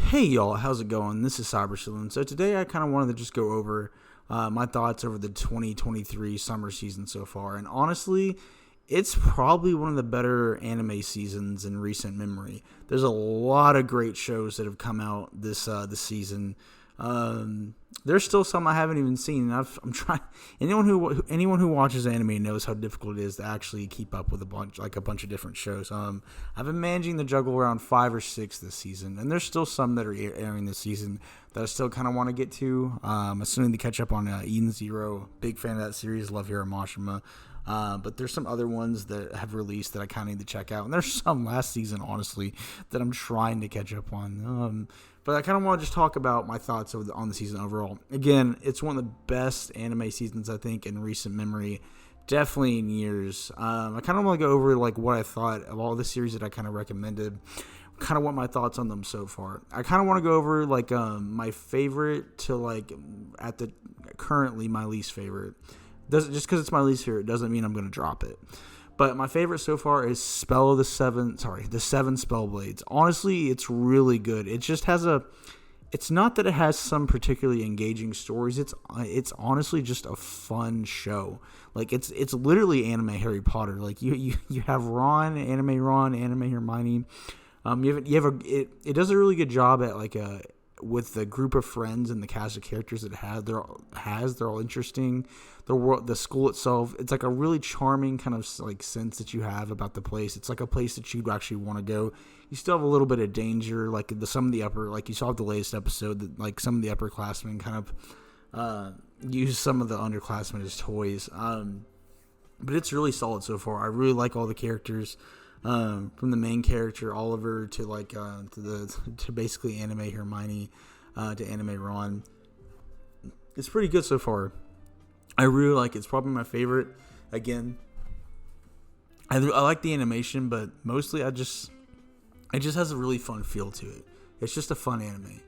Hey y'all, how's it going? This is Cyber Saloon. So today I kind of wanted to just go over my thoughts over the 2023 summer season so far. And honestly, it's probably one of the better anime seasons in recent memory. There's a lot of great shows that have come out this season. There's still some I haven't even seen. And I'm trying. Anyone who watches anime knows how difficult it is to actually keep up with a bunch of different shows. I've been managing to juggle around 5 or 6 this season, and there's still some that are airing this season that I still kind of want to get to. Assuming to catch up on Eden Zero. Big fan of that series. Love Hiro Mashima. But there's some other ones that have released that I kind of need to check out. And there's some last season, honestly, that I'm trying to catch up on. But I kind of want to just talk about my thoughts on the season overall. Again, it's one of the best anime seasons, I think, in recent memory. Definitely in years. I kind of want to go over what I thought of all the series that I kind of recommended. Kind of what my thoughts on them so far. I kind of want to go over my favorite to currently my least favorite. Just because it's my least favorite doesn't mean I'm going to drop it. But my favorite so far is the Seven Spellblades. Honestly, it's really good. It just has it's not that it has some particularly engaging stories. It's honestly just a fun show. It's literally anime Harry Potter. You have anime Hermione. It does a really good job at with the group of friends and the cast of characters it has. They're all interesting. The school itself, it's like a really charming kind of sense that you have about the place. It's like a place that you'd actually want to go. You still have a little bit of danger, some of the upper, you saw the latest episode that some of the upperclassmen kind of use some of the underclassmen as toys. But it's really solid so far. I really like all the characters. From the main character Oliver to basically anime Hermione, to anime Ron. It's pretty good so far. I really like it. It's probably my favorite. Again, I like the animation, but mostly it just has a really fun feel to it. It's just a fun anime.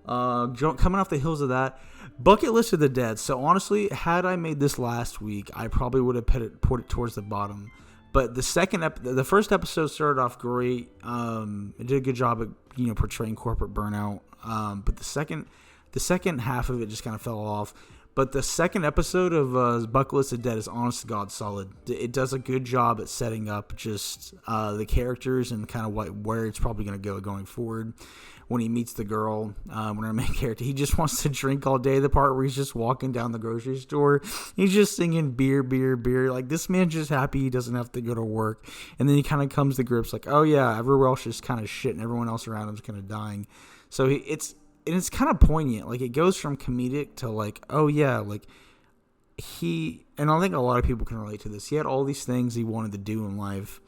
Coming off the heels of that, Bucket List of the Dead. So honestly, had I made this last week, I probably would have put it towards the bottom. But the first episode started off great. It did a good job at portraying corporate burnout. But the second half of it just kind of fell off. But the second episode of Bucket List of Dead is honest to God solid. It does a good job at setting up just the characters and kind of where it's probably going to go going forward. When he meets the girl, when our main character, he just wants to drink all day. The part where he's just walking down the grocery store, he's just singing beer, beer, beer. This man's just happy he doesn't have to go to work. And then he kind of comes to grips oh yeah, everywhere else is kind of shit and everyone else around him is kind of dying. So it's kind of poignant. It goes from comedic to oh yeah, and I think a lot of people can relate to this. He had all these things he wanted to do in life,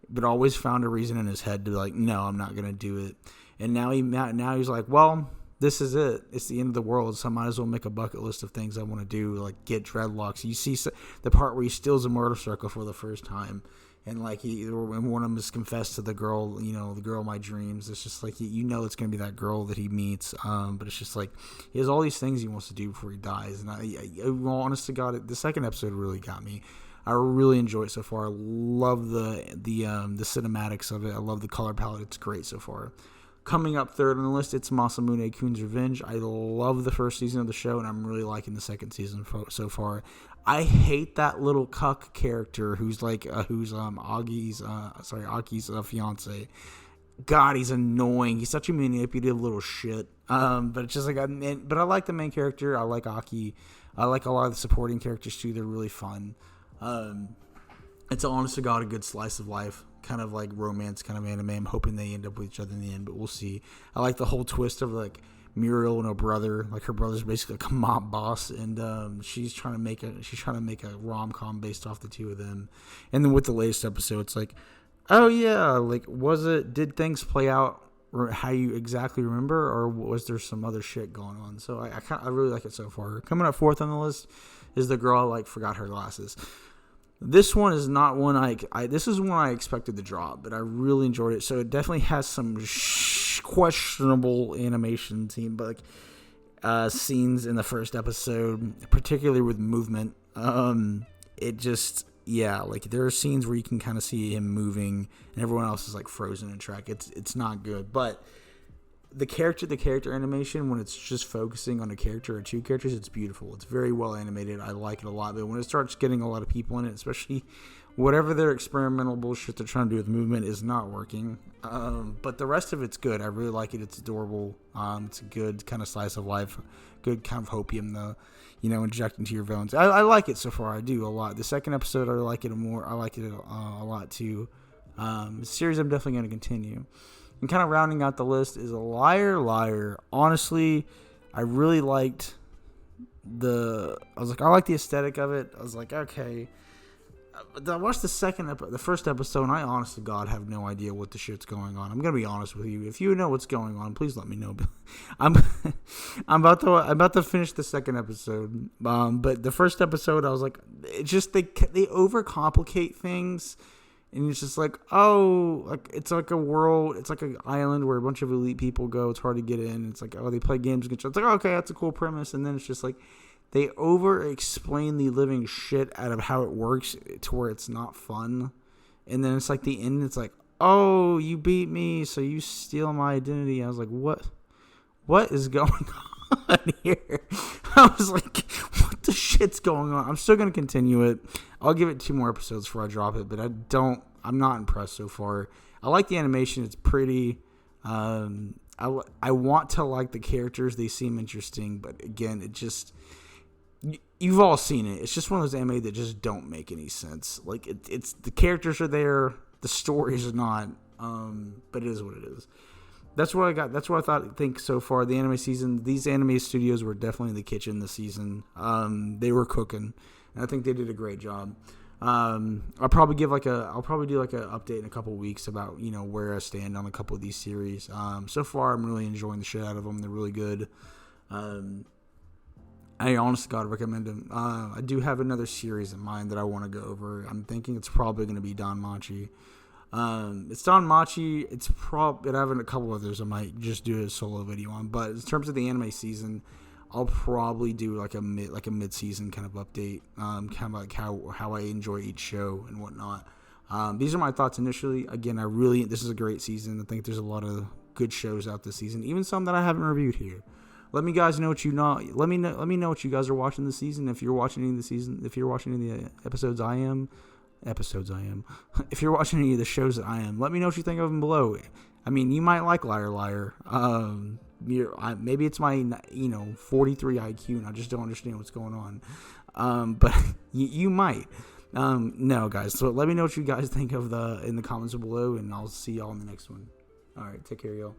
but always found a reason in his head to be no, I'm not going to do it. And now he's well, this is it. It's the end of the world, so I might as well make a bucket list of things I want to do, get dreadlocks. You see the part where he steals a motor circle for the first time, and when one of them is confessed to the girl, the girl of my dreams. It's just it's going to be that girl that he meets. But it's just he has all these things he wants to do before he dies. And I honest to God, the second episode really got me. I really enjoy it so far. I love the cinematics of it. I love the color palette. It's great so far. Coming up third on the list, it's Masamune Kun's Revenge. I love the first season of the show, and I'm really liking the second season so far. I hate that little cuck character who's Aki's fiance. God, he's annoying. He's such a manipulative little shit. But it's just but I like the main character. I like Aki. I like a lot of the supporting characters too. They're really fun. It's honest to God a good slice of life. Kind of romance kind of anime. I'm hoping they end up with each other in the end, but we'll see. I like the whole twist of Muriel and her brother. Her brother's basically a mob boss, and she's trying to make a rom-com based off the two of them. And then with the latest episode, it's oh yeah, did things play out how you exactly remember, or was there some other shit going on? So I really like it so far. Coming up fourth on the list is the girl forgot her glasses. This one is not one this is one I expected to drop, but I really enjoyed it. So it definitely has some questionable animation scene, but scenes in the first episode, particularly with movement. It just there are scenes where you can kind of see him moving, and everyone else is frozen in track. It's not good, but the character animation, when it's just focusing on a character or two characters, it's beautiful. It's very well animated. I like it a lot. But when it starts getting a lot of people in it, especially whatever their experimental bullshit they're trying to do with movement is not working. But the rest of it's good. I really like it. It's adorable. It's a good kind of slice of life, good kind of hopium to, inject into your villains. I like it so far. I do a lot. The second episode, I like it more. I like it a lot too. The series I'm definitely going to continue. And kind of rounding out the list is a Liar. Honestly, I really liked I like the aesthetic of it. I was like, okay. I watched the first episode, and I honest to God have no idea what the shit's going on. I'm gonna be honest with you. If you know what's going on, please let me know. I'm about to finish the second episode. But the first episode, I was like, it's just they overcomplicate things. And it's just like, oh, like it's like a world, it's like an island where a bunch of elite people go. It's hard to get in. It's like, oh, they play games. It's like, okay, that's a cool premise. And then it's just like, they over-explain the living shit out of how it works to where it's not fun. And then it's like the end, it's like, oh, you beat me, so you steal my identity. I was like, what is going on here? I was like, what the shit's going on? I'm still going to continue it. I'll give it 2 more episodes before I drop it, but I'm not impressed so far. I like the animation. It's pretty. I want to like the characters. They seem interesting, but again, it just, you've all seen it. It's just one of those anime that just don't make any sense. Like it's the characters are there, the stories are not, but it is what it is. That's what I got. That's what I think so far. The anime season, these anime studios were definitely in the kitchen this season. They were cooking, and I think they did a great job. I'll probably do like an update in a couple of weeks about where I stand on a couple of these series. So far, I'm really enjoying the shit out of them. They're really good. I honestly gotta recommend them. I do have another series in mind that I want to go over. I'm thinking it's probably going to be Don Machi. It's Don Machi. It's I have a couple others I might just do a solo video on. But in terms of the anime season, I'll probably do like a mid-season kind of update, kind of like how I enjoy each show and whatnot. These are my thoughts initially. Again, this is a great season. I think there's a lot of good shows out this season, even some that I haven't reviewed here. Let me guys know what you know. Let me know what you guys are watching this season. If you're watching any of the season, if you're watching any of the episodes I am. If you're watching any of the shows that I am, let me know what you think of them below. I mean, you might like Liar. Maybe it's my 43 IQ and I just don't understand what's going on. But you might. No, guys. So let me know what you guys think of in the comments below, and I'll see y'all in the next one. All right, take care, y'all.